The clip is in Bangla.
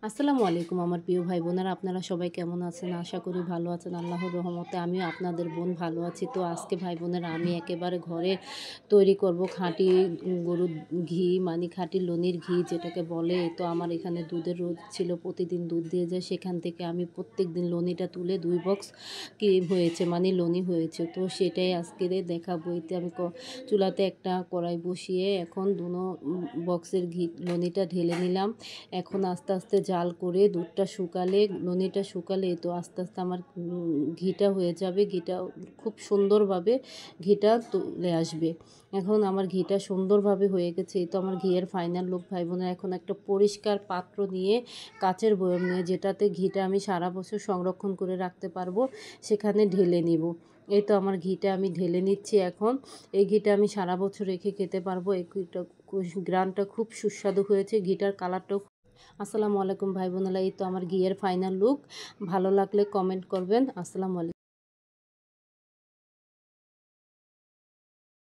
আসসালামু আলাইকুম আমার প্রিয় ভাই বোনেরা, আপনারা সবাই কেমন আছেন? আশা করি ভালো আছেন। আল্লাহর রহমতে আমিও আপনাদের বোন ভালো আছি। তো আজকে ভাই বোনেরা আমি একেবারে ঘরে তৈরি করব খাঁটি গরুর ঘি, মানে খাঁটি লনির ঘি যেটাকে বলে। তো আমার এখানে দুধের রোদ ছিল, প্রতিদিন দুধ দিয়ে যায়, সেখান থেকে আমি প্রত্যেক দিন লনিটা তুলে 2 বক্স কি হয়েছে, মানে লনি হয়েছে। তো সেটাই আজকে দেখাবো। এতে আমি চুলাতে একটা কড়াই বসিয়ে এখন দুনো বক্সের ঘি লনিটা ঢেলে নিলাম। এখন আস্তে আস্তে জাল করে দুধটা শুকালে, ননিটা শুকালে তো আস্তে আস্তে আমার ঘিটা হয়ে যাবে। ঘিটা খুব সুন্দরভাবে ঘিটা তুলে আসবে। এখন আমার ঘিটা সুন্দরভাবে হয়ে গেছে। এই তো আমার ঘিয়ের ফাইনাল লুক ভাই বোনেরা। এখন একটা পরিষ্কার পাত্র নিয়ে, কাচের বয়ম নিয়ে, যেটাতে ঘিটা আমি সারা বছর সংরক্ষণ করে রাখতে পারবো, সেখানে ঢেলে নিব। এই তো আমার ঘিটা আমি ঢেলে নিচ্ছি এখন। এই ঘিটা আমি সারা বছর রেখে খেতে পারবো। এই ঘিটা গ্রানটা খুব সুস্বাদু হয়েছে, ঘিটার কালারটাও। আসসালামু আলাইকুম ভাই বোনেরা, এই তো আমার ঘিয়ের ফাইনাল লুক। ভালো লাগলে কমেন্ট করবেন। আসসালামু আলাইকুম।